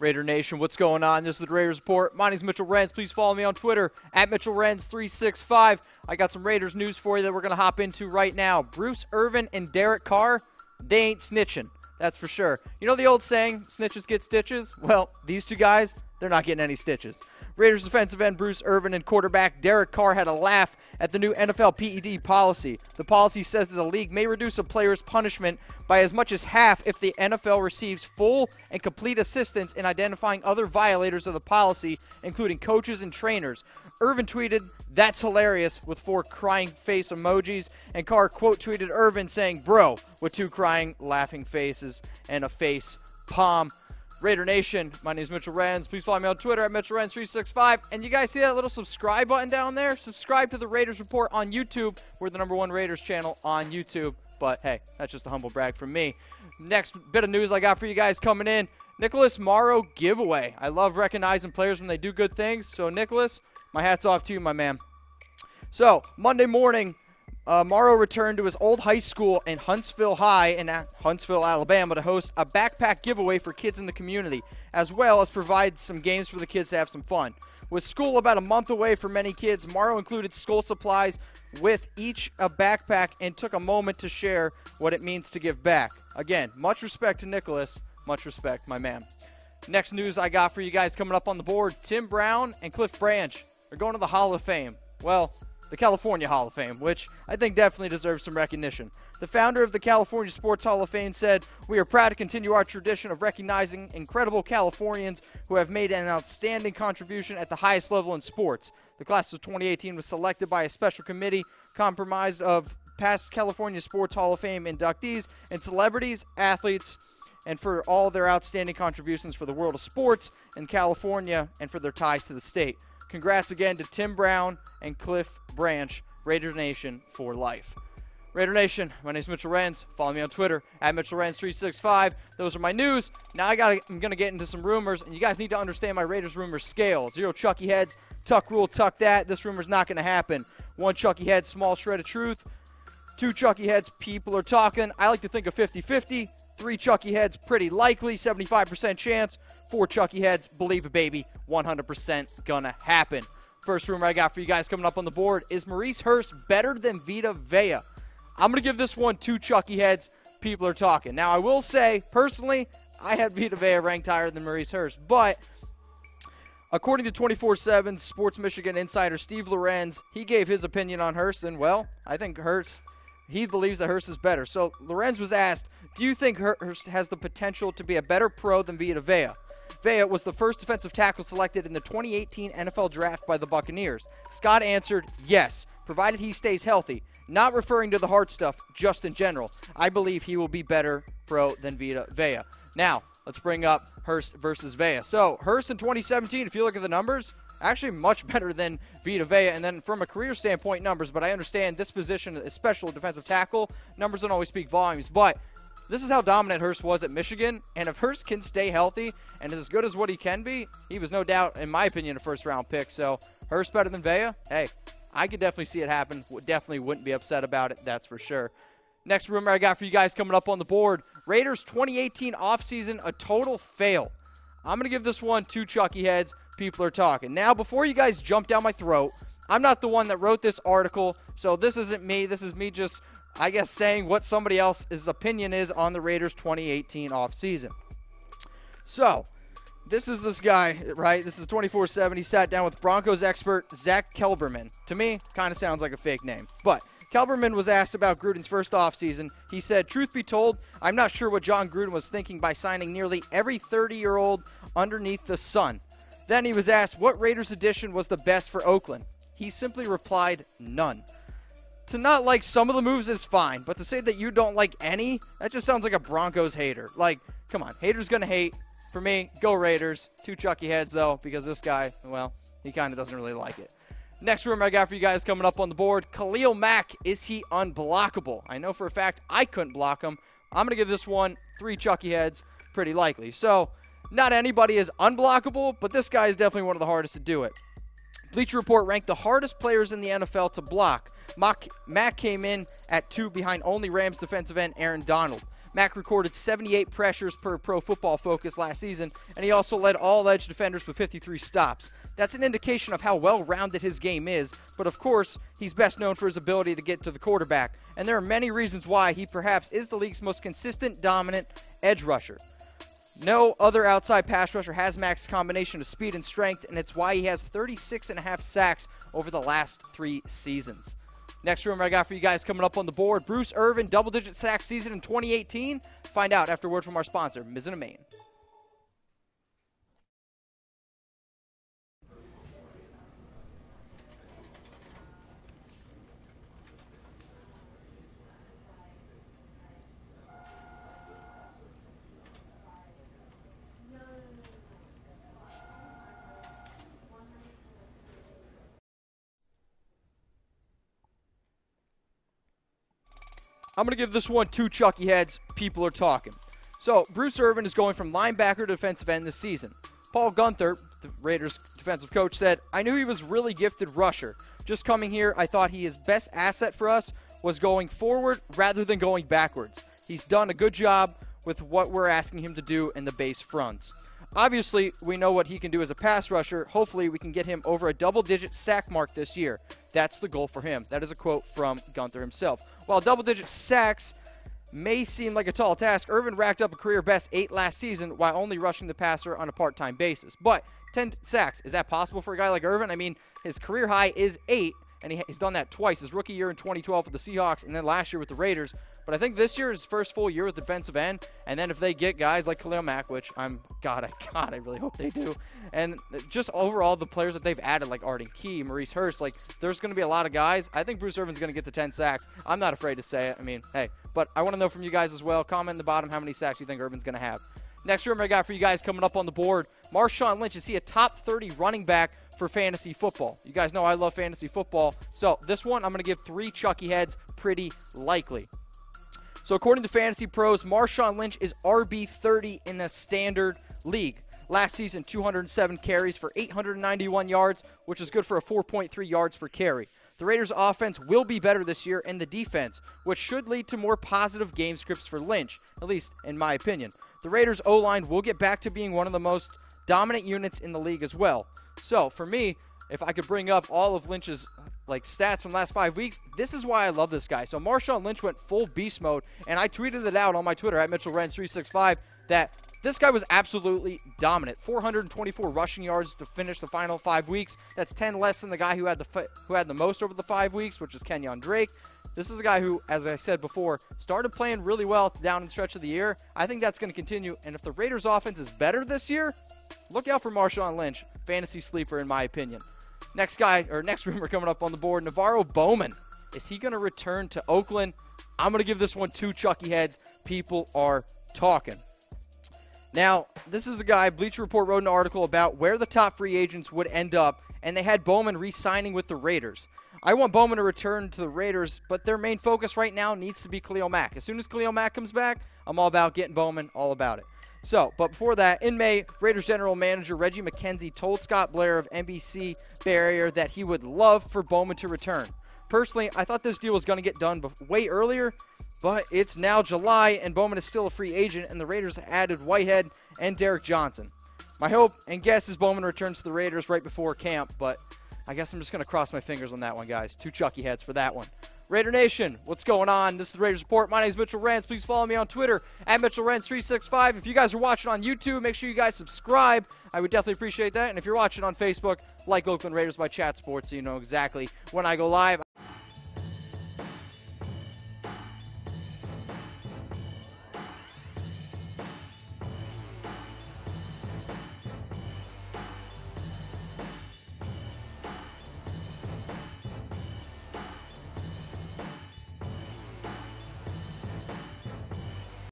Raider Nation, what's going on? This is the Raiders Report. My name is Mitchell Renz. Please follow me on Twitter at Mitchell Renz 365. I got some Raiders news for you that we're going to hop into right now. Bruce Irvin and Derek Carr, they ain't snitching. That's for sure. You know the old saying, snitches get stitches? Well, these two guys, they're not getting any stitches. Raiders defensive end Bruce Irvin and quarterback Derek Carr had a laugh at the new NFL PED policy. The policy says that the league may reduce a player's punishment by as much as half if the NFL receives full and complete assistance in identifying other violators of the policy, including coaches and trainers. Irvin tweeted, "That's hilarious," with 4 crying face emojis, and Carr quote tweeted Irvin saying, "Bro," with 2 crying, laughing faces and a face palm. Raider Nation, my name is Mitchell Renz. Please follow me on Twitter at Mitchell Renz 365. And you guys see that little subscribe button down there? Subscribe to the Raiders Report on YouTube. We're the #1 Raiders channel on YouTube. But hey, that's just a humble brag from me. Next bit of news I got for you guys coming in. Nicholas Morrow giveaway. I love recognizing players when they do good things. So Nicholas, my hat's off to you, my man. So Monday morning, Morrow returned to his old high school in Huntsville High in Huntsville, Alabama to host a backpack giveaway for kids in the community, as well as provide some games for the kids to have some fun. With school about a month away for many kids, Morrow included school supplies with each a backpack and took a moment to share what it means to give back. Again, much respect to Nicholas. Much respect, my man. Next news I got for you guys coming up on the board, Tim Brown and Cliff Branch are going to the Hall of Fame. Well, the California Hall of Fame, which I think definitely deserves some recognition. The founder of the California Sports Hall of Fame said, "We are proud to continue our tradition of recognizing incredible Californians who have made an outstanding contribution at the highest level in sports. The class of 2018 was selected by a special committee comprised of past California Sports Hall of Fame inductees and celebrities, athletes, and for all their outstanding contributions for the world of sports in California and for their ties to the state. Congrats again to Tim Brown and Cliff Branch, Raider Nation for life." Raider Nation, my name is Mitchell Renz. Follow me on Twitter at Mitchell Renz 365. Those are my news. Now I'm going to get into some rumors, and you guys need to understand my Raiders rumor scale. 0 Chucky heads, tuck rule, tuck that. This rumor's not going to happen. 1 Chucky head, small shred of truth. 2 Chucky heads, people are talking. I like to think of 50-50. 3 Chucky heads, pretty likely, 75% chance. 4 Chucky heads, believe it, baby, 100% gonna happen. First rumor I got for you guys coming up on the board is Maurice Hurst better than Vita Vea? I'm going to give this one 2 Chucky heads. People are talking. Now, I will say, personally, I had Vita Vea ranked higher than Maurice Hurst, but according to 24/7 Sports Michigan insider Steve Lorenz, he gave his opinion on Hurst, and, well, I think he believes that Hurst is better. So Lorenz was asked, do you think Hurst has the potential to be a better pro than Vita Vea? Vea was the first defensive tackle selected in the 2018 NFL Draft by the Buccaneers. Scott answered, yes, provided he stays healthy. Not referring to the hard stuff, just in general. I believe he will be better pro than Vita Vea. Now, let's bring up Hurst versus Vea. So, Hurst in 2017, if you look at the numbers, actually much better than Vita Vea. And then from a career standpoint, numbers. But I understand this position, especially defensive tackle, numbers don't always speak volumes. But this is how dominant Hurst was at Michigan. And if Hurst can stay healthy and is as good as what he can be, he was no doubt, in my opinion, a first-round pick. So, Hurst better than Vea? Hey, I could definitely see it happen. Definitely wouldn't be upset about it, that's for sure. Next rumor I got for you guys coming up on the board, Raiders 2018 offseason, a total fail. I'm going to give this one 2 Chucky heads. People are talking. Now, before you guys jump down my throat, I'm not the one that wrote this article, so this isn't me. This is me just, I guess, saying what somebody else's opinion is on the Raiders 2018 offseason. So, this guy, right? This is 24/7. He sat down with Broncos expert Zach Kelberman. To me, kind of sounds like a fake name. But Kelberman was asked about Gruden's first offseason. He said, truth be told, I'm not sure what John Gruden was thinking by signing nearly every 30-year-old underneath the sun. Then he was asked what Raiders addition was the best for Oakland. He simply replied, none. To not like some of the moves is fine, but to say that you don't like any, that just sounds like a Broncos hater. Like, come on, haters gonna hate. For me, go Raiders. 2 Chucky heads, though, because this guy, well, he kind of doesn't really like it. Next rumor I got for you guys coming up on the board, Khalil Mack, is he unblockable? I know for a fact I couldn't block him. I'm going to give this one 3 Chucky heads, pretty likely. So, not anybody is unblockable, but this guy is definitely one of the hardest to do it. Bleacher Report ranked the hardest players in the NFL to block. Mack came in at 2 behind only Rams defensive end Aaron Donald. Mack recorded 78 pressures per Pro Football Focus last season, and he also led all edge defenders with 53 stops. That's an indication of how well-rounded his game is, but of course, he's best known for his ability to get to the quarterback, and there are many reasons why he perhaps is the league's most consistent, dominant edge rusher. No other outside pass rusher has Mack's combination of speed and strength, and it's why he has 36.5 sacks over the last 3 seasons. Next rumor I got for you guys coming up on the board, Bruce Irvin, double-digit sack season in 2018. Find out after a word from our sponsor, Mizzen and Main. I'm going to give this one 2 Chucky heads. People are talking. So, Bruce Irvin is going from linebacker to defensive end this season. Paul Guenther, the Raiders defensive coach, said, "I knew he was really gifted rusher. Just coming here, I thought his best asset for us was going forward rather than going backwards. He's done a good job with what we're asking him to do in the base fronts. Obviously, we know what he can do as a pass rusher. Hopefully, we can get him over a double-digit sack mark this year. That's the goal for him." That is a quote from Guenther himself. While double-digit sacks may seem like a tall task, Irvin racked up a career-best 8 last season while only rushing the passer on a part-time basis. But 10 sacks, is that possible for a guy like Irvin? I mean, his career high is 8, and he's done that twice. His rookie year in 2012 with the Seahawks, and then last year with the Raiders. But I think this year is his first full year with defensive end. And then if they get guys like Khalil Mack, which I really hope they do. And just overall, the players that they've added, like Arden Key, Maurice Hurst, like there's going to be a lot of guys. I think Bruce Irvin's going to get to 10 sacks. I'm not afraid to say it. I mean, hey, but I want to know from you guys as well. Comment in the bottom how many sacks you think Irvin's going to have. Next rumor I got for you guys coming up on the board, Marshawn Lynch. Is he a top 30 running back for fantasy football? You guys know I love fantasy football. So this one, I'm going to give 3 Chucky heads, pretty likely. So according to Fantasy Pros, Marshawn Lynch is RB30 in a standard league. Last season, 207 carries for 891 yards, which is good for a 4.3 yards per carry. The Raiders' offense will be better this year, and the defense, which should lead to more positive game scripts for Lynch, at least in my opinion. The Raiders' O-line will get back to being one of the most dominant units in the league as well. So for me, if I could bring up all of Lynch's stats from the last 5 weeks, this is why I love this guy. So Marshawn Lynch went full beast mode, and I tweeted it out on my Twitter at Mitchell Renz 365 that this guy was absolutely dominant. 424 rushing yards to finish the final 5 weeks. That's 10 less than the guy who had the most over the 5 weeks, which is Kenyon Drake. This is a guy who, as I said before, started playing really well down in the stretch of the year. I think that's going to continue, and if the Raiders' offense is better this year, look out for Marshawn Lynch. Fantasy sleeper, in my opinion. Next rumor coming up on the board, Navarro Bowman. Is he going to return to Oakland? I'm going to give this one 2 Chucky heads. People are talking. Now, this is a guy, Bleacher Report wrote an article about where the top free agents would end up, and they had Bowman re-signing with the Raiders. I want Bowman to return to the Raiders, but their main focus right now needs to be Khalil Mack. As soon as Khalil Mack comes back, I'm all about getting Bowman, all about it. So, but before that, in May, Raiders general manager Reggie McKenzie told Scott Blair of NBC Bay Area that he would love for Bowman to return. Personally, I thought this deal was going to get done way earlier, but it's now July, and Bowman is still a free agent, and the Raiders added Whitehead and Derek Johnson. My hope and guess is Bowman returns to the Raiders right before camp, but I guess I'm just going to cross my fingers on that one, guys. 2 Chucky heads for that one. Raider Nation, what's going on? This is the Raiders Report. My name is Mitchell Renz. Please follow me on Twitter at Mitchell Renz 365. If you guys are watching on YouTube, make sure you guys subscribe. I would definitely appreciate that. And if you're watching on Facebook, like Oakland Raiders by Chat Sports so you know exactly when I go live.